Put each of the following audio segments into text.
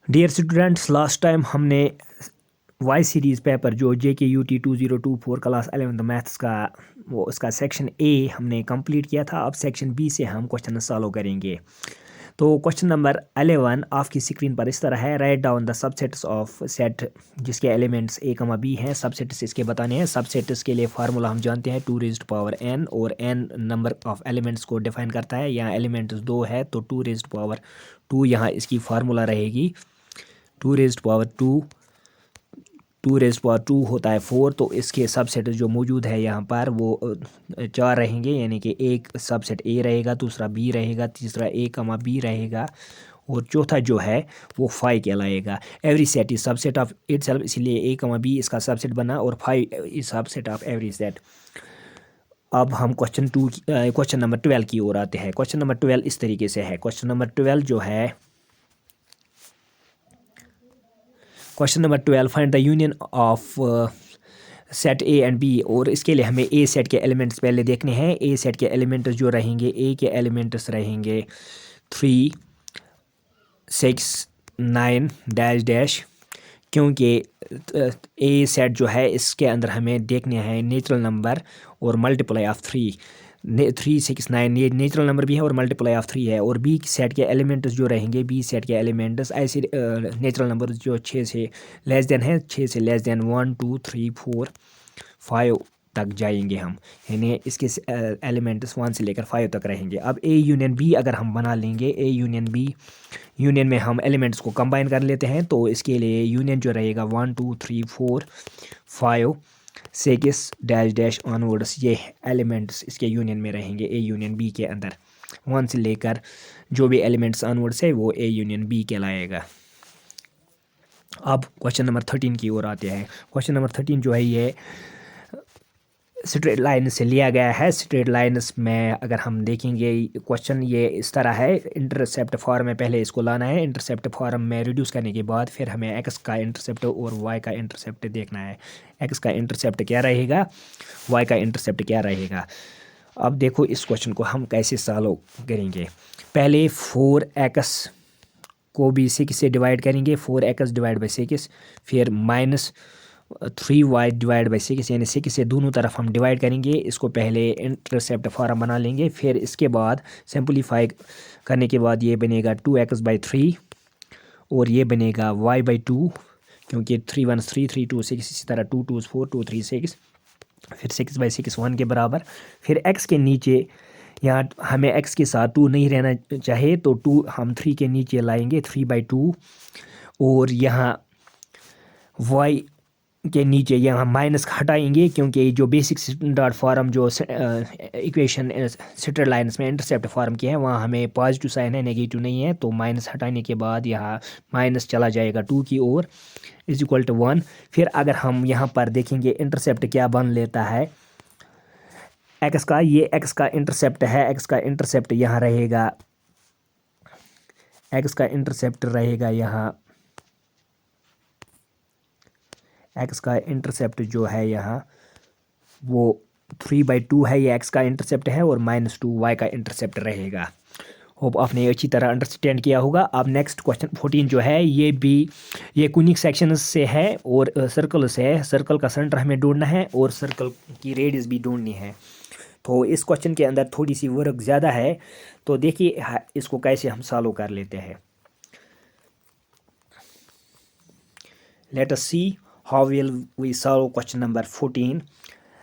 Dear students, last time हमने Y series paper जो JKUT 2024 class 11 maths का वो उसका सेक्शन ए हमने कंप्लीट किया था। अब सेक्शन बी से हम क्वेश्चन सॉल्व करेंगे। तो क्वेश्चन नंबर 11 आपकी स्क्रीन पर इस तरह है। Write down the subsets of set जिसके एलिमेंट्स ए कमा बी हैं। सबसेट्स इसके बताने हैं। सबसेट्स के लिए फार्मूला हम जानते हैं 2 रेज़्ड पावर n, और n नंबर ऑफ एलिमेंट्स को डिफाइन करता है। यहाँ एलिमेंट्स 2 है तो 2 रेज़्ड पावर 2 यहाँ इसकी फार्मूला रहेगी। 2 रेज़्ड पावर 2 होता है 4, तो इसके सबसेट जो मौजूद है यहाँ पर वो 4 रहेंगे, यानी कि एक सबसेट ए रहेगा, दूसरा बी रहेगा, तीसरा ए कमा बी रहेगा, और चौथा जो है वो 5 कहलाएगा। Every set is subset of itself, इसलिए ए कमा बी इसका सबसेट बना, और 5 is subset of every set. अब हम क्वेश्चन नंबर 12 की ओर आते हैं। क्वेश्चन नंबर 12 इस तरीके से है। क्वेश्चन नंबर 12 जो है, question number 12, find the union of set A and B. और इसके लिए हमें ए सेट के एलिमेंट्स पहले देखने हैं। ए सेट के एलिमेंट्स जो रहेंगे, ए के एलिमेंट्स रहेंगे 3, 6, 9 डैश डैश, क्योंकि ए सेट जो है इसके अंदर हमें देखने हैं नेचुरल नंबर और मल्टीप्लाई ऑफ 3। 3, 6, 9 ये नेचुरल नंबर भी है और मल्टीप्लाई ऑफ 3 है। और बी सेट के एलिमेंट्स जो रहेंगे, बी सेट के एलिमेंट्स ऐसे नेचुरल नंबर जो 6 से लेस देन है, 6 से लेस देन 1, 2, 3, 4, 5 तक जाएंगे हम, यानी इसके एलिमेंट्स 1 से लेकर 5 तक रहेंगे। अब ए यूनियन बी अगर हम बना लेंगे, ए यूनियन बी, यूनियन में हम एलिमेंट्स को कंबाइन कर लेते हैं, तो इसके लिए यूनियन जो रहेगा 1, 2, 3, 4, 5, 6 डैश डैश ऑनवर्ड्स, ये एलिमेंट्स इसके यूनियन में रहेंगे ए यूनियन बी के अंदर। 1 से लेकर जो भी एलिमेंट्स ऑनवर्ड्स है वो ए यूनियन बी कहलाएगा। अब क्वेश्चन नंबर 13 की ओर आते हैं। क्वेश्चन नंबर 13 जो है ये स्ट्रेट लाइन से लिया गया है। स्ट्रेट लाइन्स में अगर हम देखेंगे क्वेश्चन ये इस तरह है। इंटरसेप्ट फॉर्म में पहले इसको लाना है। इंटरसेप्ट फॉर्म में रिड्यूस करने के बाद फिर हमें एक्स का इंटरसेप्ट और वाई का इंटरसेप्ट देखना है। एक्स का इंटरसेप्ट क्या रहेगा, वाई का इंटरसेप्ट क्या रहेगा। अब देखो इस क्वेश्चन को हम कैसे सॉल्व करेंगे। पहले 4x को भी 6 से डिवाइड करेंगे, 4x डिवाइड बाई 6, फिर -3y डिवाइड बाई 6, यानी 6 से दोनों तरफ हम डिवाइड करेंगे। इसको पहले इंटरसेप्ट फॉर्म बना लेंगे, फिर इसके बाद सिंपलीफाई करने के बाद ये बनेगा 2x बाई 3, और ये बनेगा y बाई 2, क्योंकि 3 1 3 3 2 6, इसी तरह 2 2 4 2 3 6, फिर 6 बाई 6 1 के बराबर। फिर x के नीचे, यहाँ हमें x के साथ 2 नहीं रहना चाहिए, तो 2 हम 3 के नीचे लाएंगे, 3 बाई 2, और यहाँ y के नीचे यहाँ माइनस हटाएंगे, क्योंकि जो बेसिक स्टैंडर्ड फॉर्म जो इक्वेशन स्ट्रेट लाइन्स में इंटरसेप्ट फॉर्म की है वहाँ हमें पॉजिटिव साइन है, नेगेटिव नहीं है, तो माइनस हटाने के बाद यहाँ माइनस चला जाएगा 2 की ओर, इज इक्वल टू 1। फिर अगर हम यहाँ पर देखेंगे इंटरसेप्ट क्या बन लेता है एक्स का, ये एक्स का इंटरसेप्ट है। एक्स का इंटरसेप्ट यहाँ रहेगा, एक्स का इंटरसेप्ट रहेगा यहाँ, एक्स का इंटरसेप्ट जो है यहाँ वो 3 बाई 2 है, ये एक्स का इंटरसेप्ट है, और -2 वाई का इंटरसेप्ट रहेगा। होप आपने अच्छी तरह अंडरस्टैंड किया होगा। अब नेक्स्ट क्वेश्चन 14 जो है ये कॉनिक सेक्शन से है और सर्कल से है। सर्कल का सेंटर हमें ढूंढना है और सर्कल की रेडियस भी ढूंढनी है। तो इस क्वेश्चन के अंदर थोड़ी सी वर्क ज़्यादा है, तो देखिए इसको कैसे हम सॉल्व कर लेते हैं। Let us see how will we solve question number 14.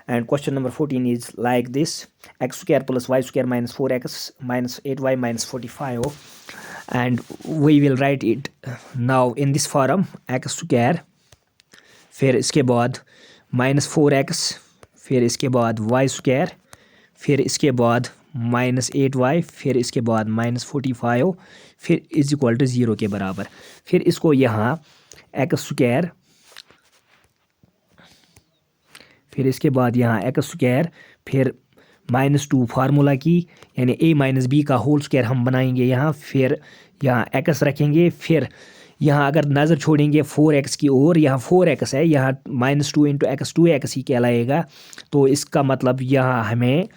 And question number 14 is like this: x square plus y square minus 4x minus 8y minus 45, and we will write it now in this form: x square, फिर इसके बाद -4x, फिर इसके बाद y square, फिर इसके बाद -8y, फिर इसके बाद -45, फिर इज इक्वल टू 0 के बराबर। फिर इसको यहाँ x स्क्वायर, फिर इसके बाद यहाँ एक्स स्क्वायर, फिर -2 फार्मूला की, यानी a माइनस बी का होल स्क्वायर हम बनाएंगे यहाँ, फिर यहाँ एक्स रखेंगे, फिर यहाँ अगर नज़र छोड़ेंगे 4x की ओर, यहाँ 4x है, यहाँ -2 इंटू एक्स 2x ही कहलाएगा। तो इसका मतलब यहाँ हमें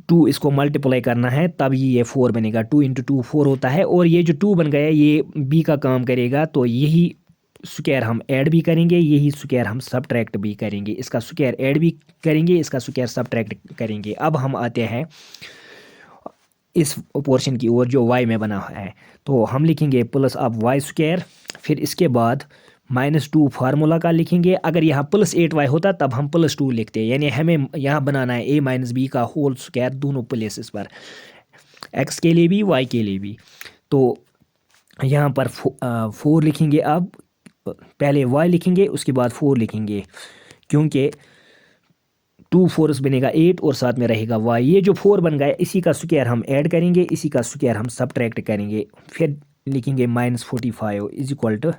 टू इसको मल्टीप्लाई करना है तब ये 4 बनेगा। 2 इंटू 2 4 होता है, और ये जो 2 बन गया ये बी का काम करेगा, तो यही स्क्वायर हम ऐड भी करेंगे, यही स्क्वायर हम सब्ट्रैक्ट भी करेंगे। इसका स्क्वायर ऐड भी करेंगे, इसका स्क्वायर सब्ट्रैक्ट करेंगे। अब हम आते हैं इस पोर्शन की ओर जो वाई में बना है, तो हम लिखेंगे प्लस अब वाई स्क्वायर, फिर इसके बाद -2 फार्मूला का लिखेंगे। अगर यहाँ +8y होता तब हम +2 लिखते, यानी हमें यहाँ बनाना है a माइनस बी का होल स्क्वायर दोनों प्लेसेस पर, x के लिए भी y के लिए भी। तो यहाँ पर 4 लिखेंगे। अब पहले y लिखेंगे उसके बाद 4 लिखेंगे, क्योंकि 2 4 बनेगा 8 और साथ में रहेगा y। ये जो 4 बन गया इसी का स्क्वायर हम ऐड करेंगे, इसी का स्क्वायर हम सब्ट्रैक्ट करेंगे, फिर लिखेंगे -45 इज इक्वल टू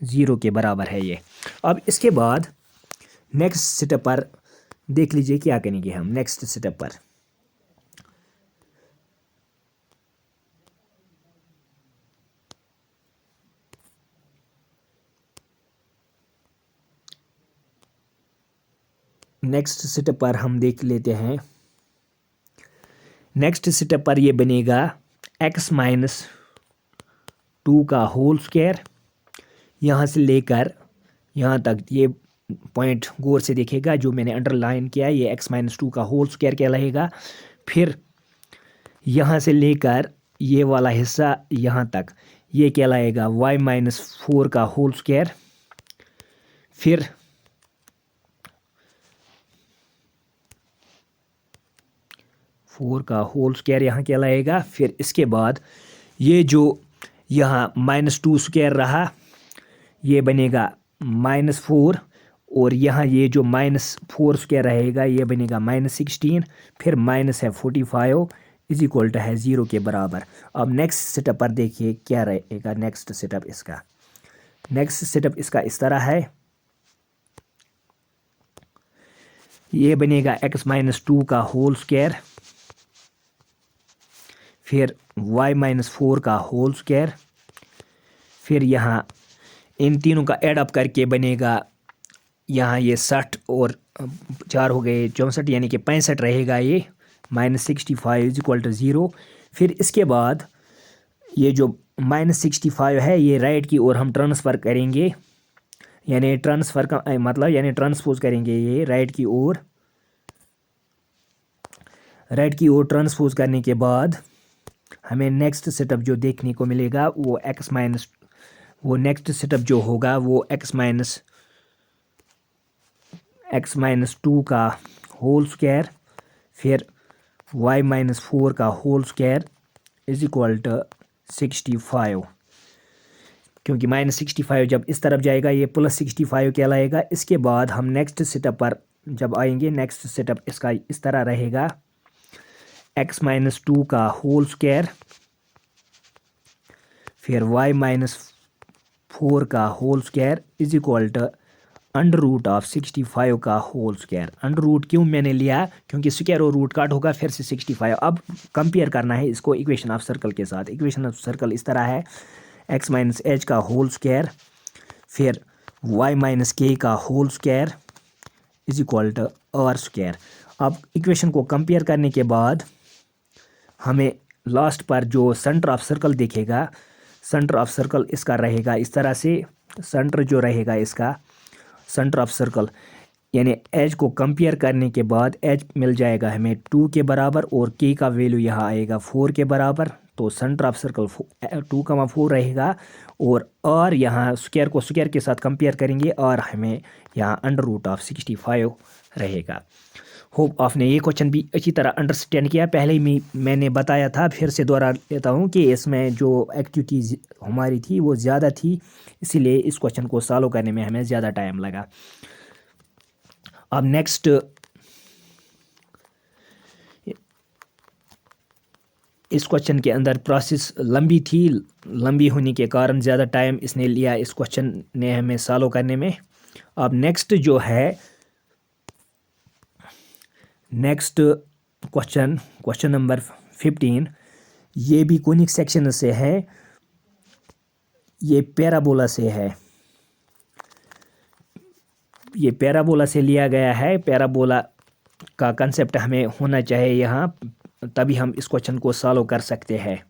0 के बराबर है ये। अब इसके बाद नेक्स्ट स्टेप पर देख लीजिए क्या करेंगे हम नेक्स्ट स्टेप पर। नेक्स्ट स्टेप पर हम देख लेते हैं। नेक्स्ट स्टेप पर ये बनेगा x-2 का होल स्क्वायर, यहाँ से लेकर यहाँ तक ये पॉइंट गौर से देखिएगा जो मैंने अंडरलाइन किया, ये x-2 का होल स्क्वायर कहलाएगा। फिर यहाँ से लेकर ये वाला हिस्सा यहाँ तक ये कहलाएगा y-4 का होल स्क्वायर। फिर फोर का होल स्क्वायर यहाँ कहलाएगा। फिर इसके बाद ये जो यहाँ -2 स्क्वायर रहा ये बनेगा -4, और यहाँ ये जो -4 स्क्वायर रहेगा ये बनेगा -16, फिर माइनस है 45 इज इक्वल टू है 0 के बराबर। अब नेक्स्ट सेटअप पर देखिए क्या रहेगा नेक्स्ट सेटअप इसका। नेक्स्ट सेटअप इसका इस तरह है, ये बनेगा x-2 का होल स्क्वायर, फिर y-4 का होल स्क्वायर, फिर यहाँ इन तीनों का ऐड अप करके बनेगा यहाँ ये 60 और 4 हो गए 64 यानी कि 65 रहेगा ये -65 इज इक्वल टू 0। फिर इसके बाद ये जो -65 है ये राइट की ओर हम ट्रांसफ़र करेंगे, यानी ट्रांसफ़र का मतलब यानी ट्रांसपोज करेंगे ये राइट की ओर। राइट की ओर ट्रांसपोज करने के बाद हमें नेक्स्ट सेटअप जो देखने को मिलेगा वो नेक्स्ट सेटअप जो होगा वो x-2 का होल स्क्वायर, फिर y-4 का whole square is equal to 65, क्योंकि -65 जब इस तरफ जाएगा ये +65 कहलाएगा। इसके बाद हम नेक्स्ट सेटअप पर जब आएंगे, नेक्स्ट सेटअप इसका इस तरह रहेगा x-2 का होल स्क्वायर, फिर y-4 का whole square is equal to √65 का होल स्क्वायर। अंडर रूट क्यों मैंने लिया, क्योंकि स्क्वायर और रूट काट होगा फिर से 65। अब कंपेयर करना है इसको इक्वेशन ऑफ सर्कल के साथ। इक्वेशन ऑफ सर्कल इस तरह है x-h का होल स्क्वायर, फिर y-k का whole square is equal to r square. अब इक्वेशन को कंपेयर करने के बाद हमें लास्ट पर जो सेंटर ऑफ सर्कल दिखेगा, सेंटर ऑफ सर्कल इसका रहेगा इस तरह से। सेंटर जो रहेगा इसका सेंटर ऑफ सर्कल यानी एज को कंपेयर करने के बाद एज मिल जाएगा हमें 2 के बराबर और के का वैल्यू यहाँ आएगा 4 के बराबर। तो सेंटर ऑफ सर्कल 2,4 रहेगा, और आर यहाँ स्क्वायर को स्क्वायर के साथ कंपेयर करेंगे और हमें यहाँ √65 रहेगा। होप आपने ये क्वेश्चन भी अच्छी तरह अंडरस्टैंड किया। पहले ही मैंने बताया था, फिर से दोहरा लेता हूँ कि इसमें जो एक्टिविटीज़ हमारी थी वो ज़्यादा थी, इसीलिए इस क्वेश्चन को सॉल्व करने में हमें ज़्यादा टाइम लगा। अब नेक्स्ट इस क्वेश्चन के अंदर प्रोसेस लंबी थी, लंबी होने के कारण ज़्यादा टाइम इसने लिया इस क्वेश्चन ने हमें सॉल्व करने में। अब नेक्स्ट जो है नेक्स्ट क्वेश्चन नंबर 15, ये भी कोनिक सेक्शन से है, ये पैराबोला से है। ये पैराबोला से लिया गया है। पैराबोला का कंसेप्ट हमें होना चाहिए यहाँ, तभी हम इस क्वेश्चन को सॉल्व कर सकते हैं।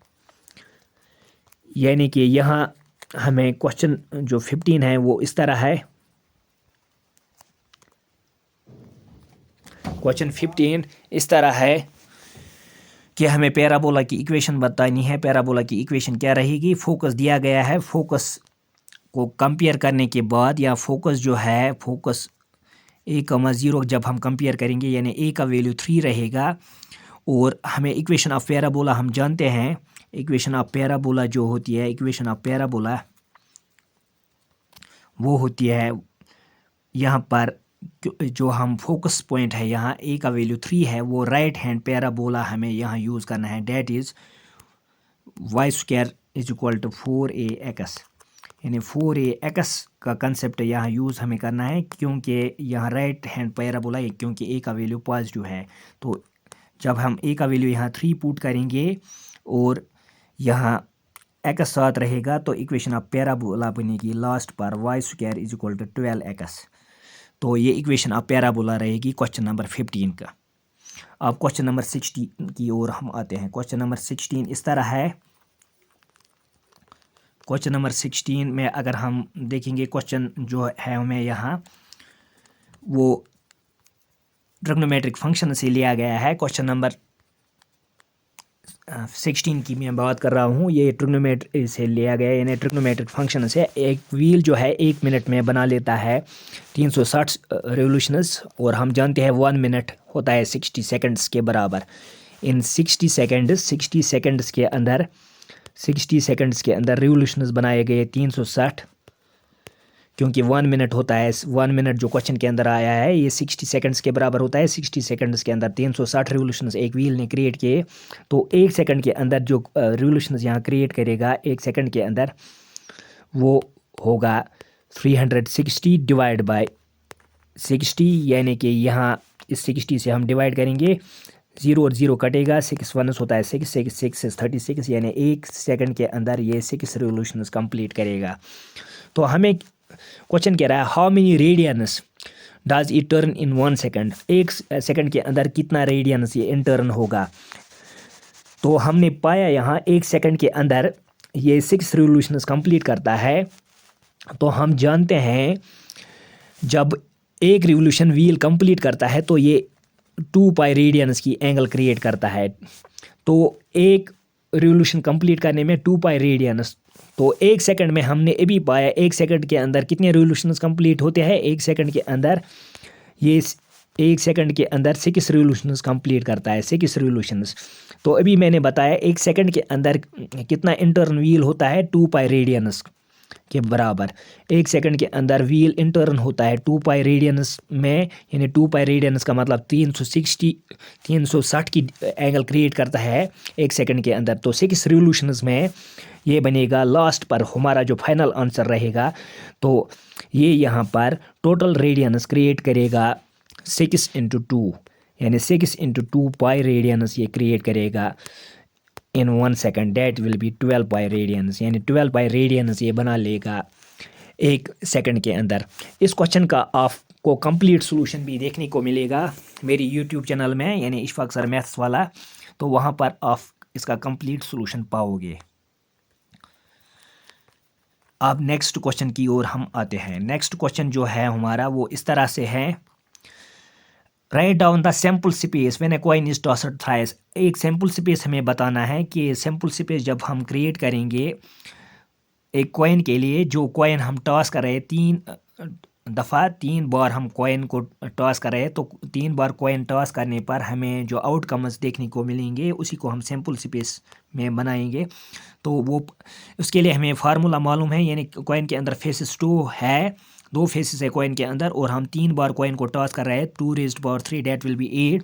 यानी कि यहाँ हमें क्वेश्चन जो 15 है वो इस तरह है। क्वेश्चन 15 इस तरह है कि हमें पैराबोला की इक्वेशन बतानी है। पैराबोला की इक्वेशन क्या रहेगी? फोकस दिया गया है, फोकस को कंपेयर करने के बाद, या फोकस जो है, फोकस a,0 जब हम कंपेयर करेंगे यानी a का वैल्यू 3 रहेगा, और हमें इक्वेशन ऑफ पैराबोला हम जानते हैं। इक्वेशन ऑफ पैराबोला जो होती है, इक्वेशन ऑफ पैराबोला वो होती है यहाँ पर जो हम फोकस पॉइंट है, यहाँ a का वैल्यू 3 है, वो राइट हैंड पैराबोला हमें यहाँ यूज़ करना है। That is y² is equal to 4ax, यानी 4ax का कंसेप्ट यहाँ यूज़ हमें करना है, क्योंकि यहाँ राइट हैंड पैराबोला है, क्योंकि a का वैल्यू पॉजिटिव है। तो जब हम a का वैल्यू यहाँ 3 पुट करेंगे और यहाँ x साथ रहेगा, तो इक्वेशन ऑफ पैराबोला बनेगी लास्ट पर y² is equal to 12x। तो ये इक्वेशन ऑफ पैराबोला रहेगी क्वेश्चन नंबर 15 का। अब क्वेश्चन नंबर 16 की ओर हम आते हैं। क्वेश्चन नंबर 16 इस तरह है। क्वेश्चन नंबर 16 में अगर हम देखेंगे, क्वेश्चन जो है हमें यहाँ वो ट्रिग्नोमेट्रिक फंक्शन से लिया गया है। क्वेश्चन नंबर 16 की मैं बात कर रहा हूँ, ये ट्रिग्नोमेट्री से लिया गया, यानी ट्रिग्नोमेट्रिक फंक्शन से। एक व्हील जो है 1 मिनट में बना लेता है 360 रेवोल्यूशंस, और हम जानते हैं 1 मिनट होता है 60 सेकंड्स के बराबर। इन 60 सेकंड्स के अंदर रेवोल्यूशंस बनाए गए 360, क्योंकि 1 मिनट होता है, 1 मिनट जो क्वेश्चन के अंदर आया है ये 60 सेकंड्स के बराबर होता है। 60 सेकंड्स के अंदर 360 रेवोल्यूशंस एक व्हील ने क्रिएट किए। तो 1 सेकंड के अंदर जो रेवोल्यूशंस यहाँ क्रिएट करेगा 1 सेकंड के अंदर, वो होगा 360 डिवाइड बाय 60, यानी कि यहाँ इस 60 से हम डिवाइड करेंगे, 0 और 0 कटेगा, 6 1 होता है 6, 6 is 36, यानी 1 सेकंड के अंदर ये 6 रेवोल्यूशंस कंप्लीट करेगा। तो हमें क्वेश्चन कह रहा है how many radians does it turn in 1 second, 1 second के अंदर कितना रेडियंस ये इन टर्न होगा। तो हमने पाया यहाँ 1 सेकंड के अंदर ये 6 रेवोल्यूशंस कंप्लीट करता है। तो हम जानते हैं जब एक रिवोल्यूशन व्हील कंप्लीट करता है तो ये 2 पाई रेडियंस की एंगल क्रिएट करता है। तो एक रिवोल्यूशन कंप्लीट करने में 2 पाई रेडियंस, तो 1 सेकंड में हमने अभी पाया 1 सेकंड के अंदर कितने रिवोल्यूशंस कंप्लीट होते हैं। 1 सेकंड के अंदर ये 1 सेकंड के अंदर 6 रिवोल्यूशंस कंप्लीट करता है, 6 रिवोल्यूशंस। तो अभी मैंने बताया 1 सेकंड के अंदर कितना इंटर्न व्हील होता है, 2 पाई रेडियंस के बराबर। 1 सेकंड के अंदर व्हील इंटर्न होता है 2 पाई रेडियंस में, यानी 2 पाई रेडियंस का मतलब 360 की एंगल क्रिएट करता है 1 सेकंड के अंदर। तो 6 रिवोल्यूशंस में ये बनेगा लास्ट पर हमारा जो फाइनल आंसर रहेगा। तो ये यहाँ पर टोटल रेडियंस क्रिएट करेगा 6 × 2, यानी 6 × 2 पाई रेडियंस ये क्रिएट करेगा इन 1 second. That will be 12 pi radiance, यानी 12 पाई रेडियंस ये बना लेगा 1 सेकंड के अंदर। इस क्वेश्चन का आपको कंप्लीट सॉल्यूशन भी देखने को मिलेगा मेरी यूट्यूब चैनल में, यानी इशफाक सर मैथ्स वाला। तो वहाँ पर आप इसका कंप्लीट सॉल्यूशन पाओगे। अब नेक्स्ट क्वेश्चन की ओर हम आते हैं। नेक्स्ट क्वेश्चन जो है हमारा वो इस तरह से है, write down the sample space when a coin is tossed thrice. एक सैम्पल स्पेस हमें बताना है कि सैम्पल स्पेस जब हम क्रिएट करेंगे एक कॉइन के लिए, जो कॉइन हम टॉस कर रहे हैं 3 बार हम कॉइन को टॉस कर रहे हैं, तो 3 बार कॉइन टॉस करने पर हमें जो आउटकम्स देखने को मिलेंगे उसी को हम सैम्पल स्पेस में बनाएंगे। तो वो उसके लिए हमें फार्मूला मालूम है, यानी कॉइन के अंदर फेसेस 2 है, 2 फेसेस है कॉइन के अंदर, और हम 3 बार कॉइन को टॉस कर रहे हैं 2 raised power 3, that will be 8।